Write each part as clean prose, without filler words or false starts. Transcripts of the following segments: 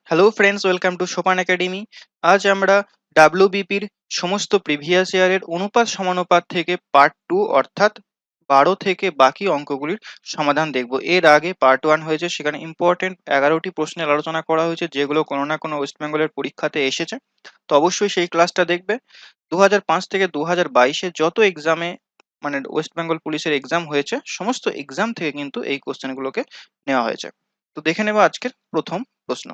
Hello friends, welcome to সোপান academy. আজ আমরা ডাব্লিউবিপির সমস্ত প্রিভিয়াস ইয়ারের অনুপাত সমানুপাত থেকে পার্ট 2 অর্থাৎ 12 থেকে বাকি অঙ্কগুলির সমাধান দেখব। এর আগে পার্ট 1 হয়েছে, সেখানে ইম্পর্টেন্ট 11টি প্রশ্নের আলোচনা করা হয়েছে, যেগুলো কোনো না কোনো ওয়েস্ট বেঙ্গলের পরীক্ষাতে এসেছে। তো অবশ্যই সেই ক্লাসটা দেখবে। 2005 থেকে 2022-এ যত এক্সামে মানে ওয়েস্ট বেঙ্গল পুলিশের এক্সাম হয়েছে, সমস্ত এক্সাম থেকে কিন্তু এই কোশ্চেনগুলোকে নেওয়া হয়েছে। তো দেখে নেব আজকের প্রথম প্রশ্ন।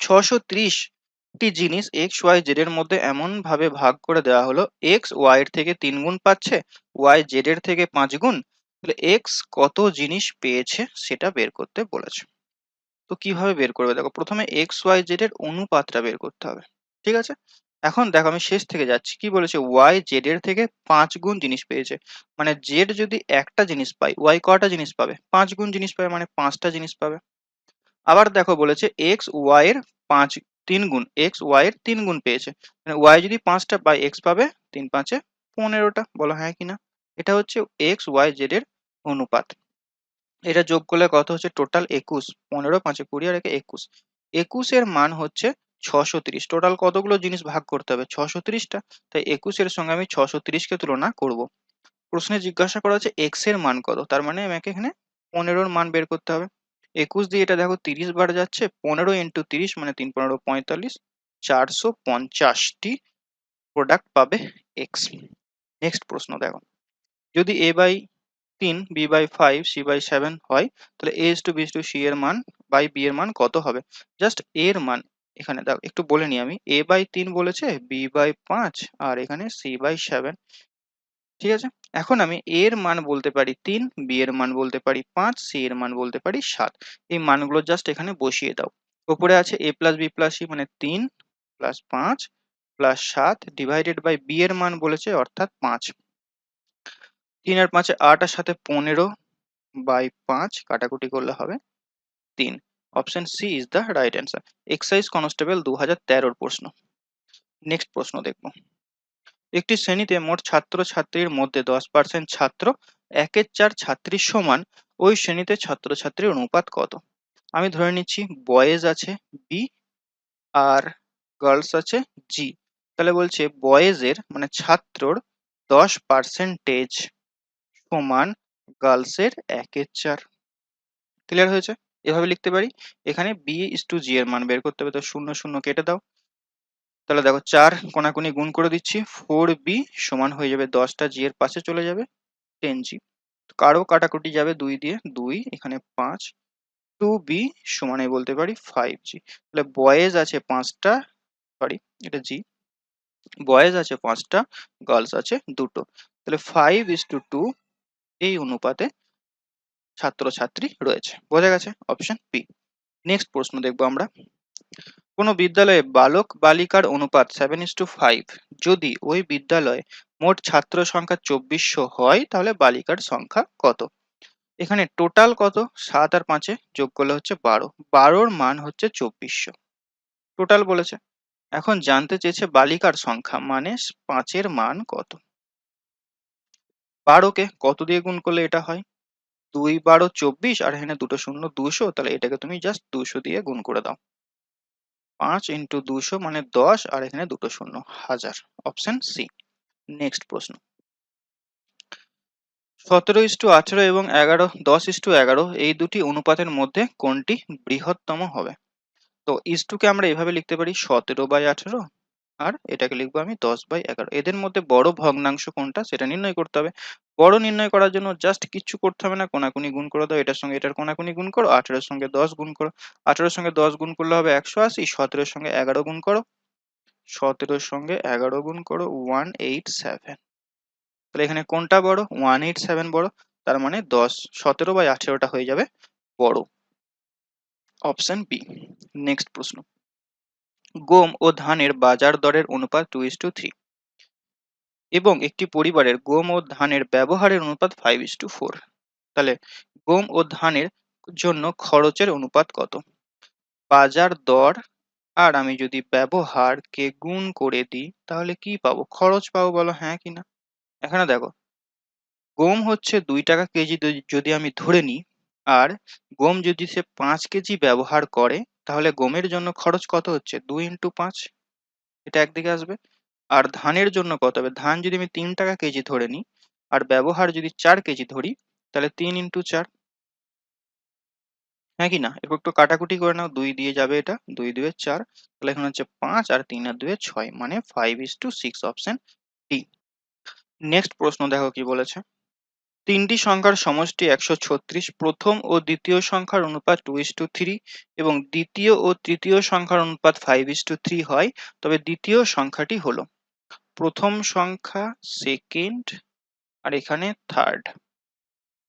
630টি জিনিস এক্স ওয়াই জেড এর মধ্যে এমন ভাবে ভাগ করে দেওয়া হলো, এক্স ওয়াই এর থেকে 3 গুণ পাচ্ছে, ওয়াই জেড এর থেকে 5 গুণ। তাহলে এক্স কত জিনিস পেয়েছে সেটা বের করতে বলেছে। তো কিভাবে বের করবে? দেখো, প্রথমে এক্স ওয়াই জেড এর অনুপাতটা বের করতে হবে। ঠিক আছে, এখন দেখো আমি শেষ থেকে যাচ্ছি। কি বলেছে? ওয়াই জেড এর থেকে 5 গুণ জিনিস পেয়েছে। মানে জেড যদি একটা জিনিস পায়, ওয়াই কটা জিনিস পাবে? 5 গুণ জিনিস পাবে, মানে 5টা জিনিস পাবে। আবার দেখো, বলেছে এক্স ওয়াই এর 3 গুণ, এক্স ওয়াই এর 3 গুণ পেয়েছে। মানে ওয়াই যদি 5টা পায়, এক্স পাবে 3 5-এ 15টা। বলো হ্যাঁ কিনা? এটা হচ্ছে এক্স ওয়াই জেড এর অনুপাত। এটা যোগ করলে কত হচ্ছে? টোটাল 21। 15 5 20 আর 21। 21 এর মান হচ্ছে 630। টোটাল কতগুলো জিনিস ভাগ করতে হবে? 630টা। তাই 21 এর সঙ্গে আমি 630 কে তুলনা করব। প্রশ্নে জিজ্ঞাসা করা হচ্ছে এক্স এর মান কত, তার মানে আমাকে এখানে 15-র মান বের করতে হবে। 21 দিয়ে এটা দেখো 30 বার যাচ্ছে, 15 ইন্টু 30 মানে 3 15 45, 450টি প্রোডাক্ট পাবে এক্স। নেক্সট প্রশ্ন দেখো, যদি A by 3, B by 5, C by 7 হয়, তাহলে A is to B is to C এর মান বাই বি এর মান কত হবে? জাস্ট এর মান এখানে দেখো একটু বলে নিই আমি। এ বাই 3 বলেছে, বি বাই 5 আর এখানে সি বাই 7। ঠিক আছে, এখন আমি এর মান বলতে পারি 3, বি এর মান বলতে পারি 5, সি এর মান বলতে পারি 7। এই মানগুলো জাস্ট এখানে বসিয়ে দাও। উপরে আছে a plus B plus C, মানে 3 plus 5 plus 7 divided by B এর মান বলেছে অর্থাৎ 5। 3 আর 5 8 আর 7 15 বাই 5 কাটাকুটি করলে হবে 3। Option C is the right answer. Excise constable 2013-র প্রশ্ন। নেক্সট প্রশ্ন দেখবো। একটি শ্রেণীতে মোট ছাত্র-ছাত্রীর মধ্যে 10% ছাত্র, 1/4 ছাত্রীর সমান। ওই শ্রেণীতে ছাত্র-ছাত্রীর অনুপাত কত? আমি ধরে নিচ্ছি বয়েজ আছে বি আর গার্লস আছে জি। তাহলে বলছে বয়েজের মানে ছাত্রর 10% সমান গার্লসের 1/4। ক্লিয়ার হয়েছে? এভাবে লিখতে পারি। এখানে বি ইস টু জি এর মান বের করতে হবে, তো 0 0 কেটে দাও। তাহলে দেখো 4 কোনাকুনি গুণ করে দিচ্ছি, 4b সমান হয়ে যাবে 10টা জি এর পাশে চলে যাবে 10g। কারো কাটাকুটি যাবে 2 দিয়ে, 2 এখানে 5, 2b সমান আমি বলতে পারি 5g। তাহলে বয়েজ আছে 5টা, সরি এটা জি, বয়েজ আছে 5টা, গার্লস আছে 2টো। তাহলে 5:2 এই অনুপাতে ছাত্রছাত্রী রয়েছে। বোঝা গেছে? Option B. নেক্সট প্রশ্ন দেখবো আমরা। কোনো বিদ্যালয়ে বালক বালিকার অনুপাত 7:5 যদি ওই বিদ্যালয়ে মোট ছাত্র সংখ্যা 2400 হয়, তাহলে বালিকার সংখ্যা কত? এখানে টোটাল কত? 7 আর 5 যোগ করলে হচ্ছে 12। 12-র মান হচ্ছে 2400। টোটাল বলেছে। এখন জানতে চেয়েছে বালিকার সংখ্যা, মানে 5-এর মান কত। 12কে কত দিয়ে গুণ করলে এটা হয়? 2 12 24 আর এখানে দুটো শূন্য 200। তাহলে এটাকে তুমি জাস্ট 200 দিয়ে গুণ করে দাও। 5 ইন্টু 200 মানে 10 আর এখানে দুটো শূন্য, 1000। Option C. নেক্সট প্রশ্ন। 17:18 এবং 10:11 এই দুটি অনুপাতের মধ্যে কোনটি বৃহত্তম হবে? তো ইস্টুকে আমরা এভাবে লিখতে পারি 17/18, আর এটাকে লিখবো আমি 10/11। এদের মধ্যে বড় ভগ্নাংশ কোনটা সেটা নির্ণয় করতে হবে। বড় নির্ণয় করার জন্য জাস্ট কিচ্ছু করতে হবে না, কোনাকুনি গুণ করে দাও। এটার সঙ্গে এটার কোনাকুনি গুণ করো, 18-এর সঙ্গে 10 গুণ করো। 18-এর সঙ্গে 10 গুণ করলে হবে 180। 17-এর সঙ্গে 11 গুণ করো, 17-এর সঙ্গে 11 গুণ করো 187। তাহলে এখানে কোনটা বড়? 187 বড়। তার মানে 17/18টা হয়ে যাবে বড়। Option B. নেক্সট প্রশ্ন। গম ও ধানের বাজার দরের অনুপাত 2:3 এবং একটি পরিবারের গম ও ধানের ব্যবহারের অনুপাত 5:4। তাহলে গম ও ধানের জন্য খরচের অনুপাত কত? বাজার দর আর আমি যদি ব্যবহারকে গুণ করে দিই, তাহলে কি পাবো? খরচ পাবো। বলো হ্যাঁ কিনা? এখানে দেখো, গম হচ্ছে 2 টাকা কেজি যদি আমি ধরে নিই, আর গম যদি সে 5 কেজি ব্যবহার করে, তাহলে গমের জন্য খরচ কত হচ্ছে 2 ইন্টু 5, এটা একদিকে আসবে। আর ধানের জন্য কত হবে, ধান যদি আমি 3 টাকা কেজি ধরে নিই আর ব্যবহার যদি 4 কেজি ধরি, তাহলে 3 ইন্টু 4, হ্যাঁ কি না? এরপর একটু কাটাকুটি করে নাও, 2 দিয়ে যাবে এটা, 2 2 4, তাহলে এখানে হচ্ছে 5 আর 3 আর 2 6, মানে 5:6, অপশন ডি। নেক্সট প্রশ্ন দেখো কি বলেছে। তিনটি সংখ্যার সমষ্টি 136, প্রথম ও দ্বিতীয় সংখ্যার অনুপাত 2:3 এবং দ্বিতীয় ও তৃতীয় সংখ্যার অনুপাত 5:3 হয়, তবে দ্বিতীয় সংখ্যাটি হলো। প্রথম সংখ্যা, সেকেন্ড আর এখানে থার্ড,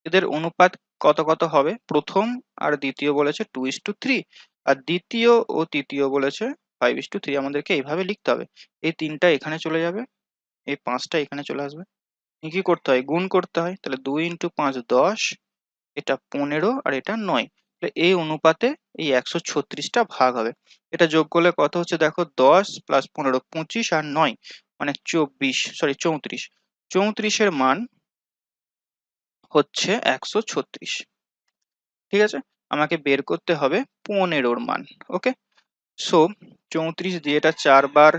এদের অনুপাত কত কত হবে? প্রথম আর দ্বিতীয় বলেছে 2:3, আর দ্বিতীয় ও তৃতীয় বলেছে 5:3। আমাদেরকে এইভাবে লিখতে হবে, এই 3টা এখানে চলে যাবে, এই 5টা এখানে চলে আসবে। কি করতে হয়? গুণ করতে হয়। তাহলে 2 ইন্টু 5 10, এটা 15 আর এটা 9। তাহলে এই অনুপাতে এই 136টা ভাগ হবে। এটা যোগ করলে কত হচ্ছে দেখো, 10 প্লাস 15 25 আর 9 মানে 34 এর মান হচ্ছে 136। ঠিক আছে, আমাকে বের করতে হবে 15 মান। ওকে, সো 34 দিয়ে এটা 4 বার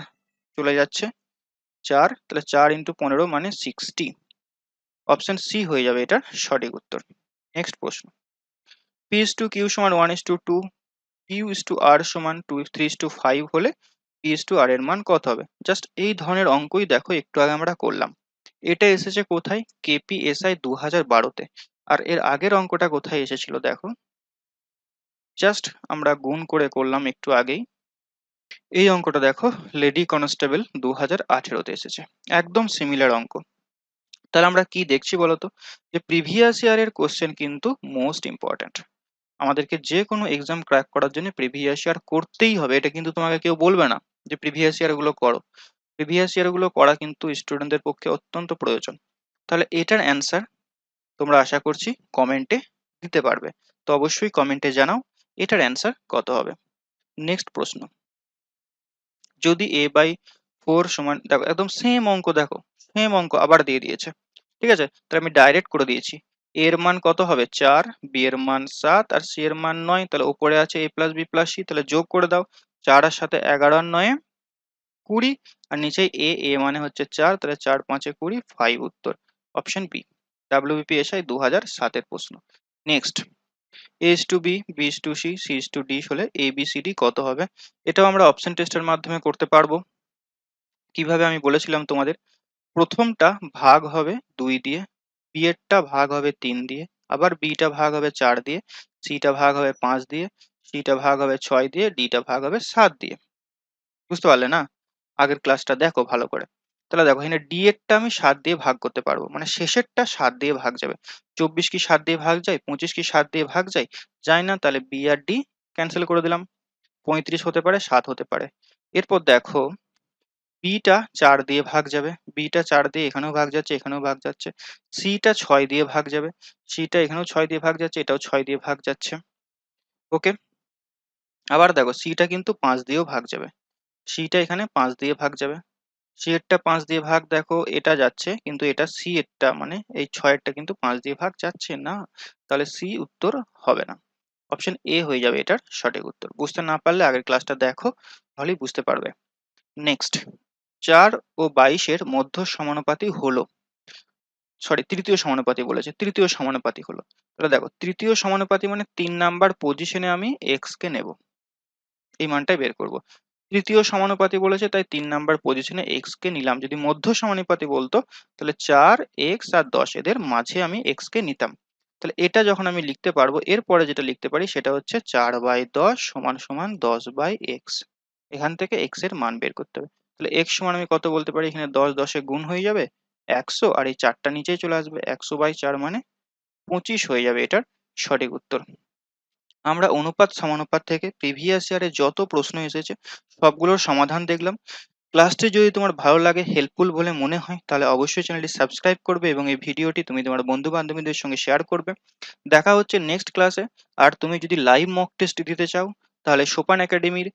চলে যাচ্ছে, 4, তাহলে 4 ইন্টু 15 মানে 60। অপশন সি হয়ে যাবে এটার সঠিক উত্তর। নেক্সট প্রশ্ন। P/Q সমান 1:2, Q/R সমান 3:5 হলে P/R এর মান কত হবে? জাস্ট এই ধরনের অঙ্কই দেখো একটু আগে আমরা করলাম। এটা এসেছে কোথায়? KPSI 2012-তে। আর এর আগের অঙ্কটা কোথায় এসেছিল দেখো, জাস্ট আমরা গুণ করে করলাম একটু আগেই। এই অঙ্কটা দেখো লেডি কনস্টেবল 2018-তে এসেছে, একদম সিমিলার অঙ্ক। তাহলে আমরা কি দেখছি বলতো, যে প্রিভিয়াস ইয়ারের কোশ্চেন কিন্তু মোস্ট ইম্পর্ট্যান্ট। আমাদেরকে যে কোনো এক্সাম ক্র্যাক করার জন্য প্রিভিয়াস ইয়ার করতেই হবে, এটা কিন্তু তোমাকে কেউ বলবে না যে প্রিভিয়াস ইয়ার গুলো করো। প্রিভিয়াস ইয়ার গুলো করা কিন্তু স্টুডেন্টদের পক্ষে অত্যন্ত প্রয়োজন। তাহলে এটার অ্যান্সার তোমরা আশা করছি কমেন্টে দিতে পারবে, তো অবশ্যই কমেন্টে জানাও এটার অ্যান্সার কত হবে। নেক্সট প্রশ্ন। যদি a/4 সমান, দেখো একদম সেম অঙ্ক, দেখো সেম অঙ্ক আবার দিয়ে দিয়েছে। ঠিক আছে, তাহলে আমি ডাইরেক্ট করে দিয়েছি। a এর মান কত হবে 4, b এর মান 7 আর c এর মান 9। তাহলে উপরে আছে a plus b plus c, তাহলে যোগ করে দাও। 4 এর সাথে 11 আর 9 20, আর নিচে a মানে হচ্ছে 4, তাহলে 4 5 20, 5 উত্তর, অপশন বি। WBPSI 2007-এর প্রশ্ন। নেক্সট। a/b, b/c, c/d হলে ABCD কত হবে? এটাও আমরা অপশন টেস্টের মাধ্যমে করতে পারবো। কিভাবে আমি বলেছিলাম তোমাদের, প্রথমটা ভাগ হবে 2 দিয়ে, বি এরটা ভাগ হবে 3 দিয়ে, আবার বিটা ভাগ হবে 4 দিয়ে, সিটা ভাগ হবে 5 দিয়ে, সিটা ভাগ হবে 6 দিয়ে, ডিটা ভাগ হবে 7 দিয়ে। বুঝতে পারলে না? আগের ক্লাসটা দেখো ভালো করে। তাহলে দেখো এখানে ডি এরটা আমি 7 দিয়ে ভাগ করতে পারবো, মানে শেষেরটা 7 দিয়ে ভাগ যাবে। 24 কি 7 দিয়ে ভাগ যায়? 25 কি 7 দিয়ে ভাগ যায়? যায় না, তাহলে বি আর ডি ক্যান্সেল করে দিলাম। 35 হতে পারে, 7 হতে পারে। এরপর দেখো বিটা 4 দিয়ে ভাগ যাবে, বিটা 4 দিয়ে এখানেও ভাগ যাচ্ছে, এখানেও ভাগ যাচ্ছে। সিটা 6 দিয়ে ভাগ যাবে, সিটা এখানেও 6 দিয়ে ভাগ যাচ্ছে, এটাও 6 দিয়ে ভাগ যাচ্ছে। ওকে, আবার দেখো সিটা কিন্তু 5 দিয়েও ভাগ যাবে, সিটা এখানে 5 দিয়ে ভাগ যাবে। সি এরটা 5 দিয়ে ভাগ, দেখো এটা যাচ্ছে, কিন্তু এটা সি এরটা মানে এই 6 এরটা কিন্তু 5 দিয়ে ভাগ যাচ্ছে না, তাহলে সি উত্তর হবে না। অপশন এ হয়ে যাবে এটার সঠিক উত্তর। বুঝতে না পারলে আগের ক্লাসটা দেখো, তাহলেই বুঝতে পারবে। নেক্সট। 4 ও 22 এর মধ্য সমানুপাতি হলো, সরি তৃতীয় সমানুপাতি বলেছে, তৃতীয় সমানুপাতি হলো। তাহলে দেখো তৃতীয় সমানুপাতি মানে 3 নাম্বার পজিশনে আমি এক্স কে নেব, এই মানটাই বের করব। তৃতীয় সমানুপাতি বলেছে তাই 3 নাম্বার পজিশনে এক্স কে নিলাম। যদি মধ্য সমানুপাতি বলতো তাহলে 4 এক্স আর 10 এদের মাঝে আমি এক্স কে নিতাম। তাহলে এটা যখন আমি লিখতে পারবো, এরপরে যেটা লিখতে পারি সেটা হচ্ছে 4/10 সমান সমান 10/x। এখান থেকে এক্স এর মান বের করতে হবে। তাহলে এক্স সমান আমি কত বলতে পারি, এখানে 10 10 গুণ হয়ে যাবে 100, আর এই 4টা নিচেই চলে আসবে, 100/4 মানে 25 হয়ে যাবে এটার সঠিক উত্তর। আমরা অনুপাত সমানুপাত থেকে প্রিভিয়াস ইয়ারে যত প্রশ্ন এসেছে সবগুলোর সমাধান দেখলাম। ক্লাসটি যদি তোমার ভালো লাগে, হেল্পফুল বলে মনে হয়, তাহলে অবশ্যই চ্যানেলটি সাবস্ক্রাইব করবে এবং এই ভিডিওটি তুমি তোমার বন্ধু বান্ধবীদের সঙ্গে শেয়ার করবে। দেখা হচ্ছে নেক্সট ক্লাসে। আর তুমি যদি লাইভ মক টেস্ট দিতে চাও তাহলে সোপান একাডেমির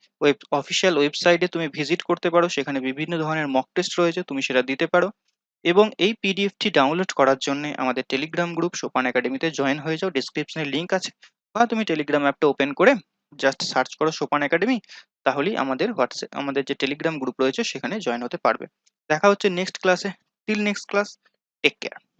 অফিসিয়াল ওয়েবসাইটে তুমি ভিজিট করতে পারো, সেখানে বিভিন্ন ধরনের মক টেস্ট রয়েছে, তুমি সেটা দিতে পারো। এবং এই পিডিএফটি ডাউনলোড করার জন্য আমাদের টেলিগ্রাম গ্রুপ সোপান একাডেমিতে জয়েন হয়ে যাও, ডিসক্রিপশনে লিংক আছে, বা তুমি টেলিগ্রাম অ্যাপটা ওপেন করে জাস্ট সার্চ করো সোপান একাডেমি, তাহলেই আমাদের হোয়াটসঅ্যাপ আমাদের যে টেলিগ্রাম গ্রুপ রয়েছে সেখানে জয়েন হতে পারবে। দেখা হচ্ছে নেক্সট ক্লাসে। Till next class, take care.